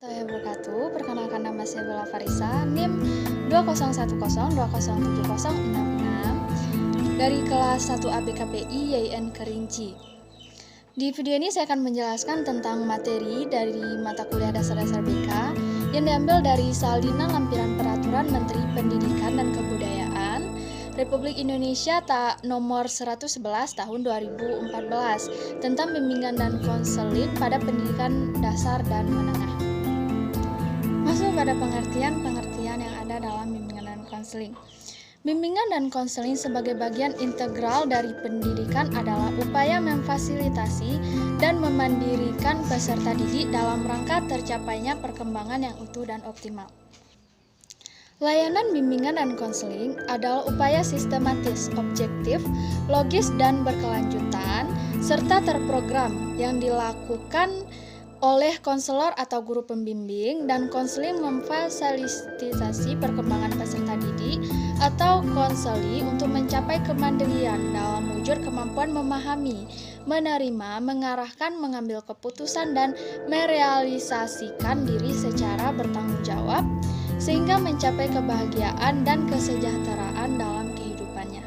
Warahmatullahi wabarakatuh. Perkenalkan, nama saya Bella Farisa, NIM 2010207066 dari kelas 1 ABKPI YIN Kerinci. Di video ini saya akan menjelaskan tentang materi dari mata kuliah dasar-dasar BK yang diambil dari Salinan Lampiran Peraturan Menteri Pendidikan dan Kebudayaan Republik Indonesia nomor 111 tahun 2014 tentang bimbingan dan konseling pada pendidikan dasar dan menengah. Masuk pada pengertian yang ada dalam bimbingan dan konseling. Bimbingan dan konseling sebagai bagian integral dari pendidikan adalah upaya memfasilitasi dan memandirikan peserta didik dalam rangka tercapainya perkembangan yang utuh dan optimal. Layanan bimbingan dan konseling adalah upaya sistematis, objektif, logis, dan berkelanjutan, serta terprogram yang dilakukan oleh konselor atau guru pembimbing, dan konseling memfasilitasi perkembangan peserta didik atau konseli untuk mencapai kemandirian dalam wujud kemampuan memahami, menerima, mengarahkan, mengambil keputusan, dan merealisasikan diri secara bertanggung jawab, sehingga mencapai kebahagiaan dan kesejahteraan dalam kehidupannya.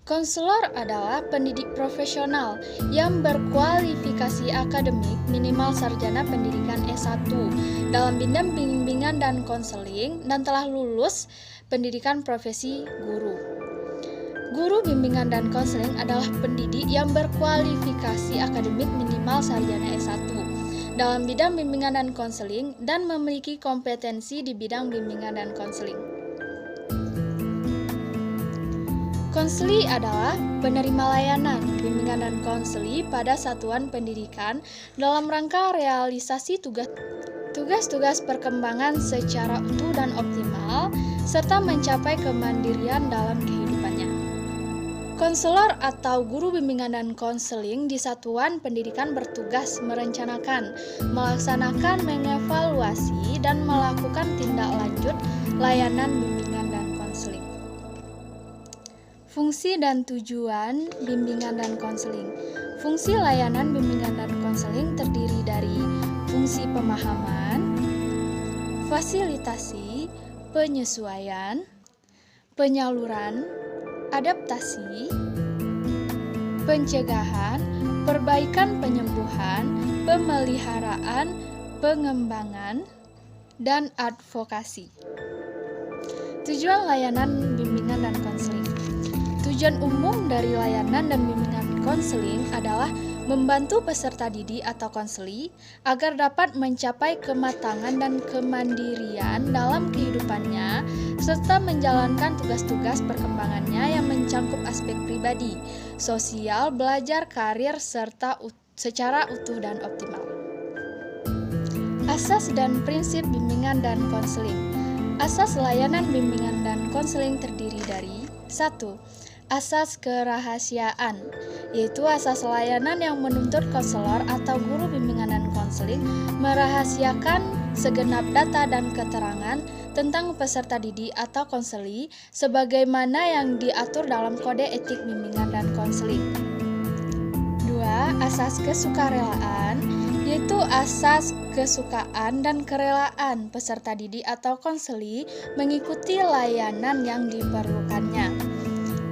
Konselor adalah pendidik profesional yang berkualifikasi akademik minimal sarjana pendidikan S1 dalam bidang bimbingan dan konseling dan telah lulus pendidikan profesi guru. Guru bimbingan dan konseling adalah pendidik yang berkualifikasi akademik minimal sarjana S1 dalam bidang bimbingan dan konseling dan memiliki kompetensi di bidang bimbingan dan konseling. Konseli adalah penerima layanan bimbingan dan konseli pada satuan pendidikan dalam rangka realisasi tugas-tugas perkembangan secara utuh dan optimal, serta mencapai kemandirian dalam kehidupannya. Konselor atau guru bimbingan dan konseling di satuan pendidikan bertugas merencanakan, melaksanakan, mengevaluasi, dan melakukan tindak lanjut layanan bimbingan dan konseling. Fungsi dan tujuan bimbingan dan konseling. Fungsi layanan bimbingan dan konseling terdiri dari fungsi pemahaman, fasilitasi, penyesuaian, penyaluran, adaptasi, pencegahan, perbaikan penyembuhan, pemeliharaan, pengembangan, dan advokasi. Tujuan layanan bimbingan dan konseling. Tujuan umum dari layanan dan bimbingan konseling adalah membantu peserta didik atau konseli agar dapat mencapai kematangan dan kemandirian dalam kehidupannya serta menjalankan tugas-tugas perkembangannya yang mencangkup aspek pribadi, sosial, belajar, karir, serta secara utuh dan optimal. Asas dan prinsip bimbingan dan konseling. Asas layanan bimbingan dan konseling terdiri dari 1. Asas kerahasiaan, yaitu asas layanan yang menuntut konselor atau guru bimbingan dan konseling merahasiakan segenap data dan keterangan tentang peserta didik atau konseli sebagaimana yang diatur dalam kode etik bimbingan dan konseling. 2. Asas kesukarelaan, yaitu asas kesukaan dan kerelaan peserta didik atau konseli mengikuti layanan yang diperlukannya.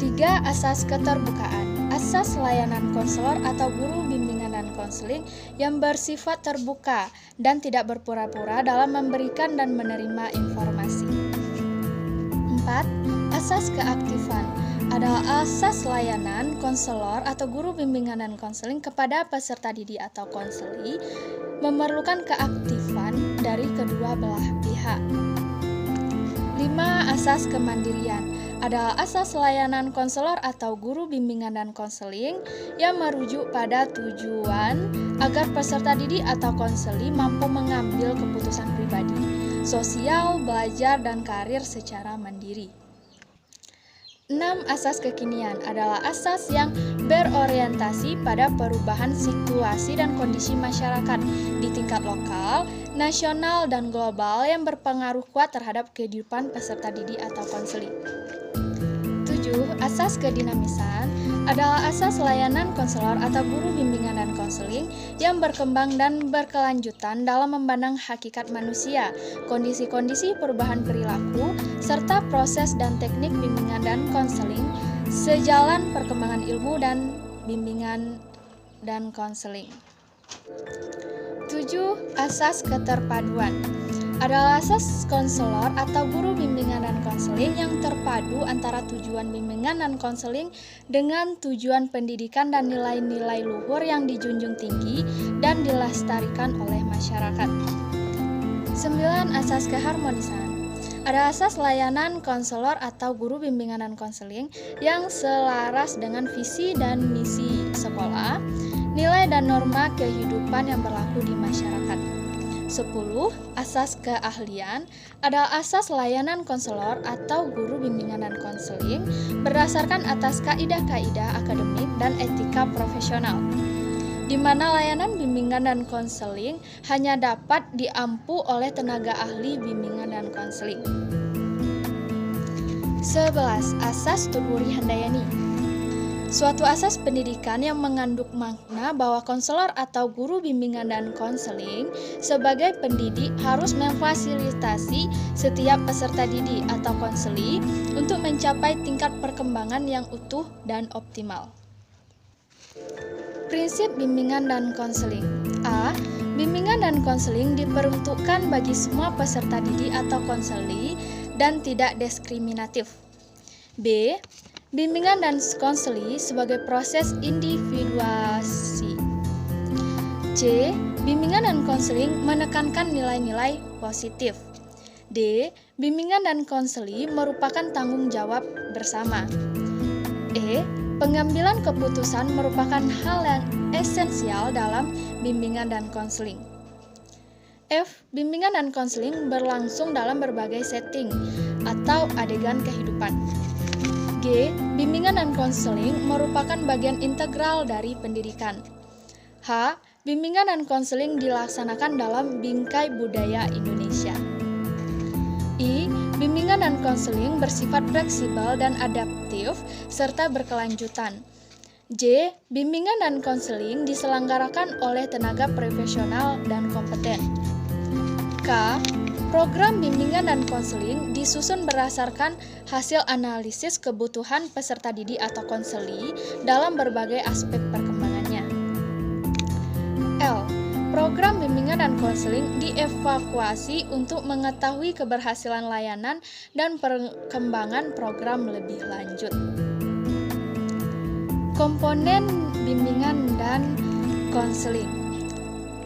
3. Asas keterbukaan. Asas layanan konselor atau guru bimbingan dan konseling yang bersifat terbuka dan tidak berpura-pura dalam memberikan dan menerima informasi. 4. Asas keaktifan adalah asas layanan konselor atau guru bimbingan dan konseling kepada peserta didik atau konseli memerlukan keaktifan dari kedua belah pihak. 5. Asas kemandirian adalah asas layanan konselor atau guru bimbingan dan konseling yang merujuk pada tujuan agar peserta didik atau konseli mampu mengambil keputusan pribadi, sosial, belajar, dan karir secara mandiri. 6. Asas kekinian adalah asas yang berorientasi pada perubahan situasi dan kondisi masyarakat di tingkat lokal, nasional, dan global yang berpengaruh kuat terhadap kehidupan peserta didik atau konseli. 7. Asas kedinamisan adalah asas layanan konselor atau guru bimbingan dan konseling yang berkembang dan berkelanjutan dalam memandang hakikat manusia, kondisi-kondisi perubahan perilaku, serta proses dan teknik bimbingan dan konseling sejalan perkembangan ilmu dan bimbingan dan konseling. 7. Asas keterpaduan adalah asas konselor atau guru bimbingan dan konseling yang terpadu antara tujuan bimbingan dan konseling dengan tujuan pendidikan dan nilai-nilai luhur yang dijunjung tinggi dan dilestarikan oleh masyarakat. 9. Asas keharmonisan ada asas layanan konselor atau guru bimbingan dan konseling yang selaras dengan visi dan misi sekolah, nilai dan norma kehidupan yang berlaku di masyarakat. 10. Asas keahlian adalah asas layanan konselor atau guru bimbingan dan konseling berdasarkan atas kaidah-kaidah akademik dan etika profesional, di mana layanan bimbingan dan konseling hanya dapat diampu oleh tenaga ahli bimbingan dan konseling. 11. Asas Tutwuri Handayani. Suatu asas pendidikan yang mengandung makna bahwa konselor atau guru bimbingan dan konseling sebagai pendidik harus memfasilitasi setiap peserta didik atau konseli untuk mencapai tingkat perkembangan yang utuh dan optimal. Prinsip bimbingan dan konseling. A. Bimbingan dan konseling diperuntukkan bagi semua peserta didik atau konseli dan tidak diskriminatif. B. Bimbingan dan konseli sebagai proses individuasi. C. Bimbingan dan konseling menekankan nilai-nilai positif. D. Bimbingan dan konseli merupakan tanggung jawab bersama. E. Pengambilan keputusan merupakan hal yang esensial dalam bimbingan dan konseling. F. Bimbingan dan konseling berlangsung dalam berbagai setting atau adegan kehidupan. G. Bimbingan dan konseling merupakan bagian integral dari pendidikan. H. Bimbingan dan konseling dilaksanakan dalam bingkai budaya Indonesia. I. Bimbingan dan konseling bersifat fleksibel dan adaptif serta berkelanjutan. J. Bimbingan dan konseling diselenggarakan oleh tenaga profesional dan kompeten. K. Program bimbingan dan konseling disusun berdasarkan hasil analisis kebutuhan peserta didik atau konseli dalam berbagai aspek perkembangannya. L. Program bimbingan dan konseling dievaluasi untuk mengetahui keberhasilan layanan dan perkembangan program lebih lanjut. Komponen bimbingan dan konseling.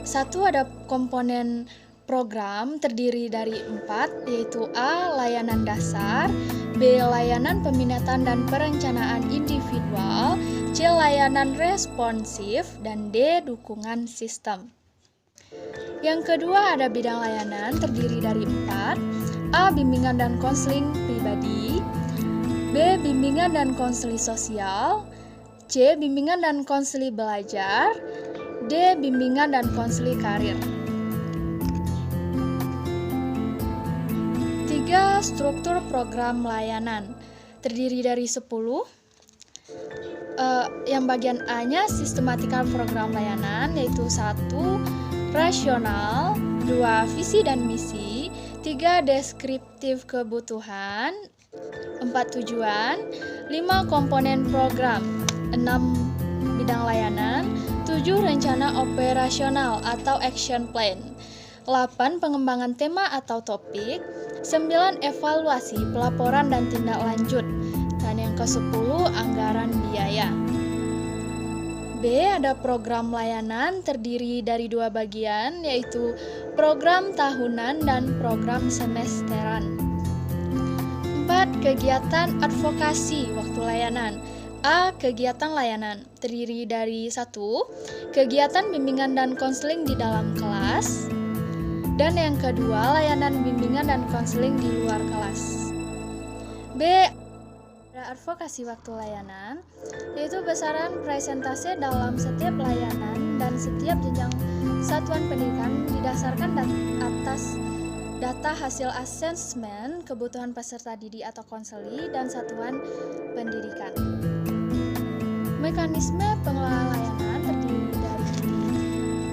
1. Ada komponen program terdiri dari 4, yaitu A. Layanan dasar, B. Layanan peminatan dan perencanaan individual, C. Layanan responsif, dan D. Dukungan sistem. Yang kedua ada bidang layanan terdiri dari 4, A. Bimbingan dan konseling pribadi, B. Bimbingan dan konseling sosial, C. Bimbingan dan konseling belajar, D. Bimbingan dan konseling karir. 3. Struktur program layanan terdiri dari 10. Yang bagian A-nya sistematika program layanan, yaitu 1. Rasional, 2. Visi dan misi, 3. Deskriptif kebutuhan, 4. Tujuan, 5. Komponen program, 6. Bidang layanan, 7. Rencana operasional atau action plan, 8. Pengembangan tema atau topik, 9. Evaluasi, pelaporan dan tindak lanjut, dan yang ke-10 anggaran biaya. B. Ada program layanan terdiri dari 2 bagian, yaitu program tahunan dan program semesteran. 4. Kegiatan advokasi waktu layanan. A. Kegiatan layanan terdiri dari 1. Kegiatan bimbingan dan konseling di dalam kelas, dan yang kedua layanan bimbingan dan konseling di luar kelas. B. Advokasi waktu layanan, yaitu besaran presentase dalam setiap layanan dan setiap jenjang satuan pendidikan didasarkan atas data hasil asesmen kebutuhan peserta didik atau konseli dan satuan pendidikan. Mekanisme pengelolaan layanan terdiri dari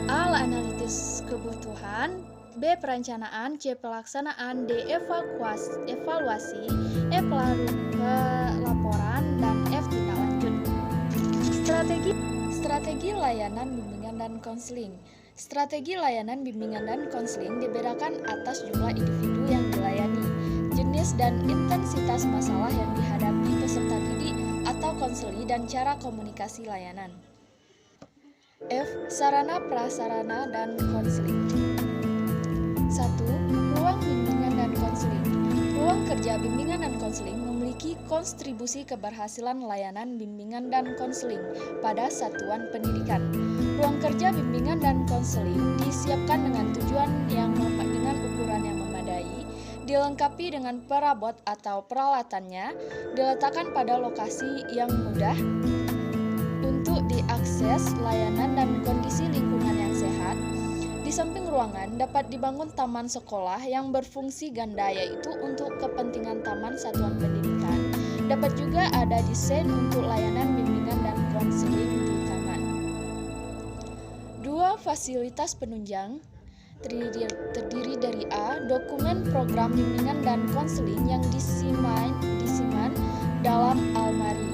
A. Analisis kebutuhan, B. Perencanaan, C. Pelaksanaan, D. Evaluasi, E. Pelaporan, dan F. Tindak lanjut. Strategi layanan bimbingan dan konseling. Strategi layanan bimbingan dan konseling dibedakan atas jumlah individu yang dilayani, jenis dan intensitas masalah yang dihadapi peserta didik atau konseli, dan cara komunikasi layanan. F. Sarana prasarana dan konseling. 1. Ruang bimbingan dan konseling. Ruang kerja bimbingan dan konseling memiliki kontribusi keberhasilan layanan bimbingan dan konseling pada satuan pendidikan. Ruang kerja bimbingan dan konseling disiapkan dengan tujuan dengan ukuran yang memadai, dilengkapi dengan perabot atau peralatannya, diletakkan pada lokasi yang mudah untuk diakses layanan dan kondisi lingkungan yang sehat. Di samping ruangan dapat dibangun taman sekolah yang berfungsi ganda, yaitu untuk kepentingan taman satuan pendidikan. Dapat juga ada desain untuk layanan bimbingan dan konseling di taman. 2. Fasilitas penunjang terdiri dari A. Dokumen program bimbingan dan konseling yang disimpan dalam almari.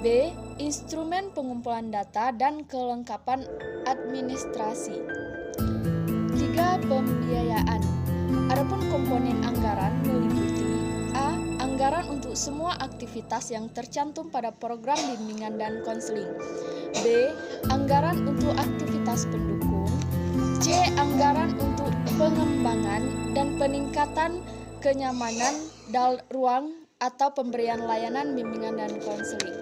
B. Instrumen pengumpulan data dan kelengkapan administrasi. 3. Pembiayaan. Adapun komponen anggaran meliputi A. Anggaran untuk semua aktivitas yang tercantum pada program bimbingan dan konseling. B. Anggaran untuk aktivitas pendukung. C. Anggaran untuk pengembangan dan peningkatan kenyamanan ruang atau pemberian layanan bimbingan dan konseling.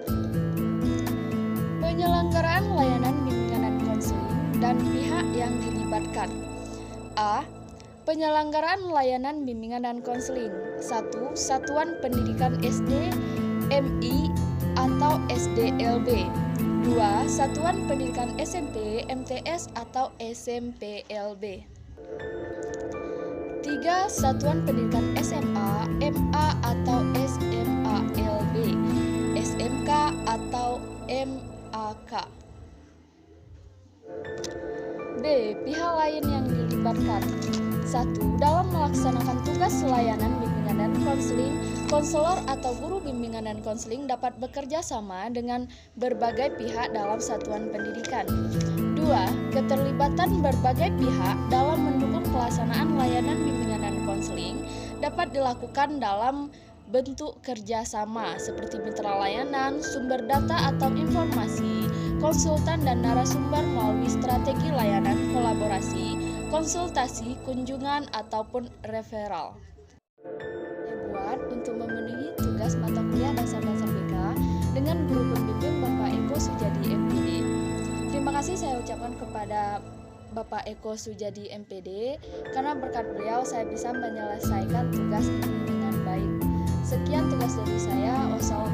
Penyelenggaraan layanan bimbingan dan konseling dan pihak yang dilibatkan. A. Penyelenggaraan layanan bimbingan dan konseling. 1. Satuan Pendidikan SD, MI atau SDLB. 2. Satuan Pendidikan SMP, MTS atau SMPLB. 3. Satuan Pendidikan SMA, MA atau SMALB, SMK atau MAK. B. Pihak lain yang dilibatkan. 1. Dalam melaksanakan tugas layanan bimbingan dan konseling, konselor atau guru bimbingan dan konseling dapat bekerja sama dengan berbagai pihak dalam satuan pendidikan. 2. Keterlibatan berbagai pihak dalam mendukung pelaksanaan layanan bimbingan dan konseling dapat dilakukan dalam bentuk kerjasama seperti mitra layanan, sumber data atau informasi, konsultan dan narasumber melalui strategi layanan kolaborasi, konsultasi, kunjungan, ataupun referral. Buat untuk memenuhi tugas mata kuliah dasar-dasar BK dengan guru pembimbing Bapak Eko Sujadi MPD. Terima kasih saya ucapkan kepada Bapak Eko Sujadi MPD, karena berkat beliau saya bisa menyelesaikan tugas ini dengan baik. Sekian tugas dari saya. Wassalamualaikum